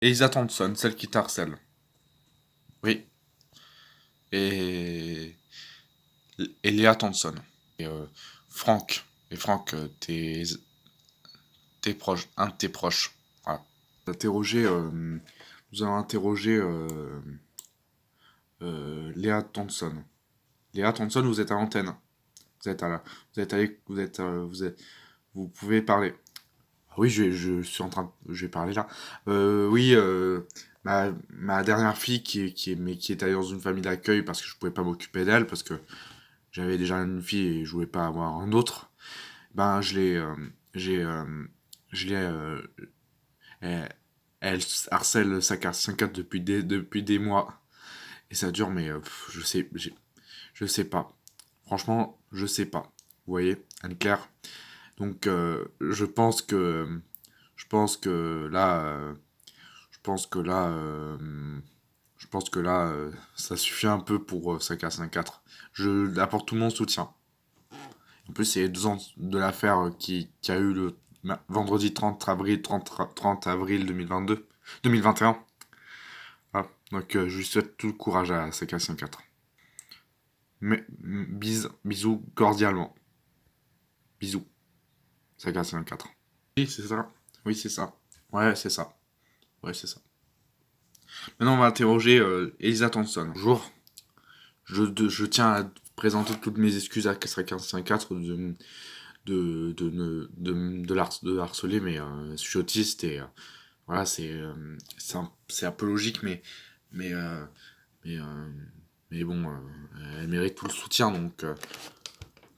Elisa Thompson, celle qui t'harcèle. Oui. Et, et Léa Thompson. Et Franck. Et Franck, t'es proche, un de tes proches. Voilà. Interrogé, nous avons interrogé Léa Thompson. Léa Thompson, vous êtes à l'antenne. Vous êtes à la, vous êtes allé, vous pouvez parler. Ah oui, je suis en train je vais parler là. Oui, ma dernière fille mais qui est allée dans une famille d'accueil parce que je pouvais pas m'occuper d'elle parce que j'avais déjà une fille et je voulais pas avoir un autre. Ben, j'ai, je l'ai, elle, elle harcèle sa carte 54 depuis des mois et ça dure, mais je sais pas. Franchement, je sais pas. Vous voyez, Anne-Claire. Donc, je pense que là, je pense que là, je pense que là, ça suffit un peu pour sa casse 4. Je apporte tout mon soutien. En plus, c'est 2 ans de l'affaire qui a eu le vendredi 30 avril 2022, 2021. Voilà. Donc, je lui souhaite tout le courage à sa casse 4. Mais, bisous cordialement. Bisous, sa casse 4. Oui, c'est ça. Oui, c'est ça. Ouais, c'est ça. Ouais, c'est ça. Maintenant, on va interroger Elisa Thompson. Bonjour. Je tiens à présenter toutes mes excuses à Castra 4 de harceler, mais je suis autiste et voilà, c'est un peu logique, mais, euh, mais, euh, mais bon, elle mérite tout le soutien, donc que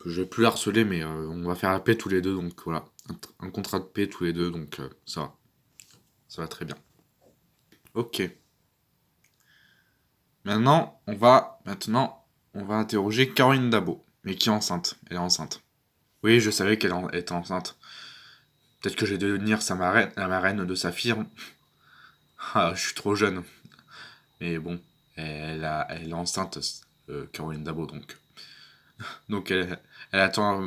je vais plus la harceler, mais on va faire la paix tous les deux, donc voilà, un contrat de paix tous les deux, donc ça va très bien. Ok. Maintenant, on va interroger Caroline Dabo, mais qui est enceinte. Elle est enceinte. Oui, je savais était enceinte. Peut-être que je vais devenir la marraine de sa fille. Ah, je suis trop jeune. Mais bon, elle est enceinte, Caroline Dabo, donc. Donc elle attend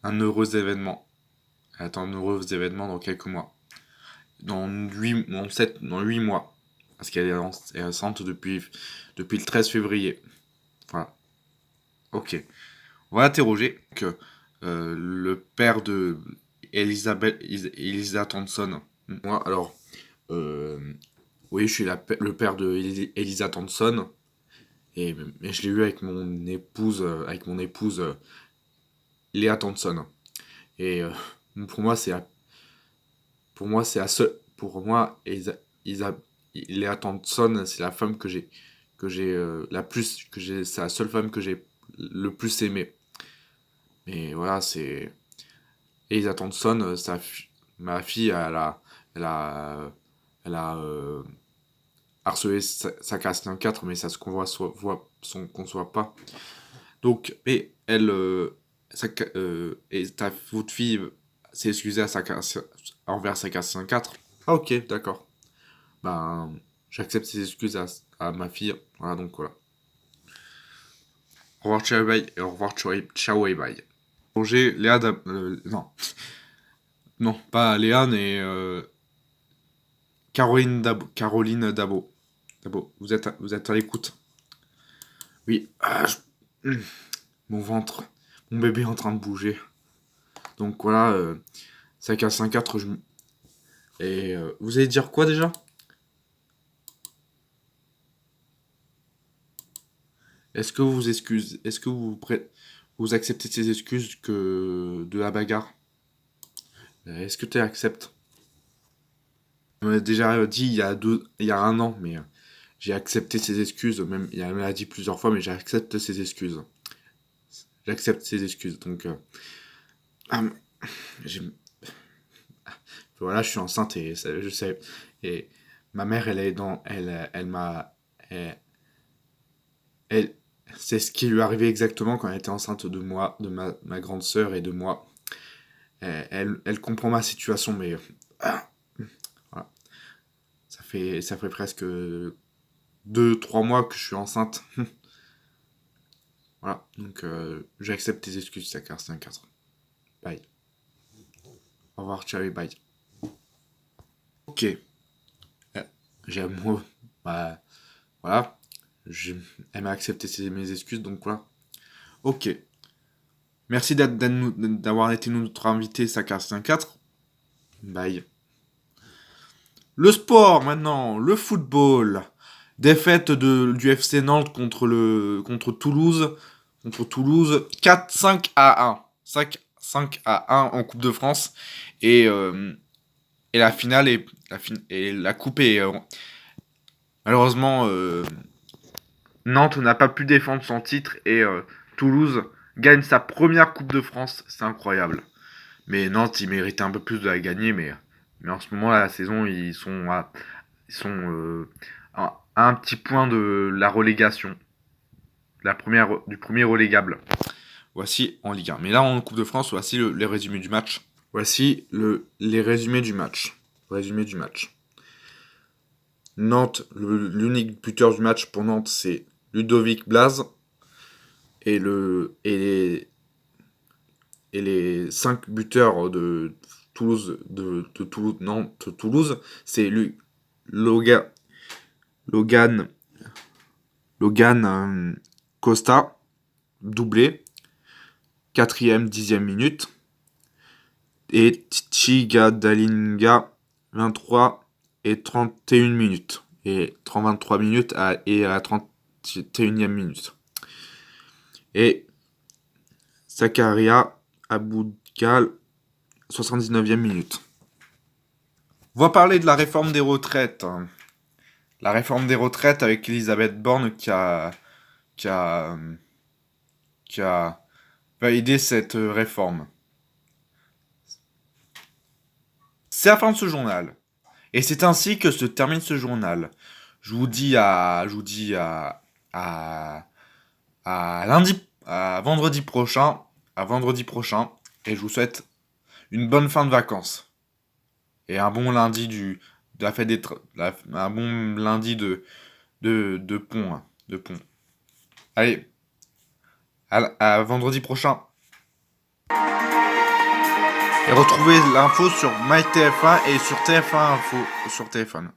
un heureux événement. Elle attend un heureux événement dans quelques mois. Dans 8 mois. Parce qu'elle est enceinte depuis le 13 février. Voilà. Ok. On va interroger que le père de Elisa Thompson. Moi, alors, euh, oui, je suis le père de Elisa Thompson et je l'ai eu avec mon épouse Léa Thompson. Et pour moi, pour moi, Léa Thompson, c'est la femme c'est la seule femme que j'ai le plus aimée. Mais voilà, c'est Elisa Thompson, ma fille, elle a, elle a harcelé sa classe 4, mais ça se conçoit pas. Donc, et elle, et votre fille s'est excusée envers sa classe 4. Ah, ok, d'accord. Ben, j'accepte ses excuses à ma fille. Voilà, donc voilà. Au revoir, ciao, bye. Et au revoir, ciao et bye. Roger, non, non, pas Léa, mais Caroline Dabo. Dabo, vous êtes à l'écoute. Oui. Mon ventre. Mon bébé est en train de bouger. Donc voilà, ça casse un 4. Et vous allez dire quoi déjà? Est-ce que vous vous excusez? Est-ce que vous acceptez ces excuses que de la bagarre? Est-ce que tu acceptes? On m'a déjà dit il y a un an, mais j'ai accepté ses excuses. Même, il me l'a dit plusieurs fois, mais j'accepte ses excuses. J'accepte ses excuses. Donc, ah, j'ai- voilà, je suis enceinte et je sais. Et ma mère, elle m'a, elle, c'est ce qui lui est arrivé exactement quand elle était enceinte de moi, de ma grande sœur et de moi. Elle comprend ma situation, mais ah, voilà. Ça fait presque 2 3 mois que je suis enceinte. Voilà, donc j'accepte tes excuses, Sakar 4. Bye. Au revoir, ciao et bye. Ok, Bah, voilà. Elle m'a accepté mes excuses, donc voilà. Ok. Merci d'avoir été notre invité Saka 54. Bye. Le sport maintenant, le football. Défaite du FC Nantes contre Toulouse. Contre Toulouse, 4-5-1. 5-1 en Coupe de France. Et la finale et la coupe est. Malheureusement, Nantes n'a pas pu défendre son titre et Toulouse gagne sa première Coupe de France. C'est incroyable. Mais Nantes, ils méritaient un peu plus de la gagner, mais en ce moment, la saison, ils sont à un petit point de la relégation. Du premier relégable. Voici en Ligue 1. Mais là, en Coupe de France, voici les résumés du match. Voici les résumés du match. Nantes, l'unique buteur du match pour Nantes, c'est Ludovic Blas. Et les 5 buteurs de Toulouse, Toulouse, c'est Logan Costa, doublé, 4e, 10e minute. Et Tchigadalinga, 23 et 31 minutes. Et 23 minutes et à la 31e minute. Et Zakaria Aboudkal, 79e minute. On va parler de la réforme des retraites. La réforme des retraites avec Elisabeth Borne qui a validé cette réforme. C'est la fin de ce journal. Et c'est ainsi que se termine ce journal. Je vous dis à vendredi prochain. Et je vous souhaite une bonne fin de vacances. Et un bon lundi un bon lundi de pont. Allez, à vendredi prochain. Et retrouvez l'info sur MyTF1 et sur TF1 Info sur téléphone.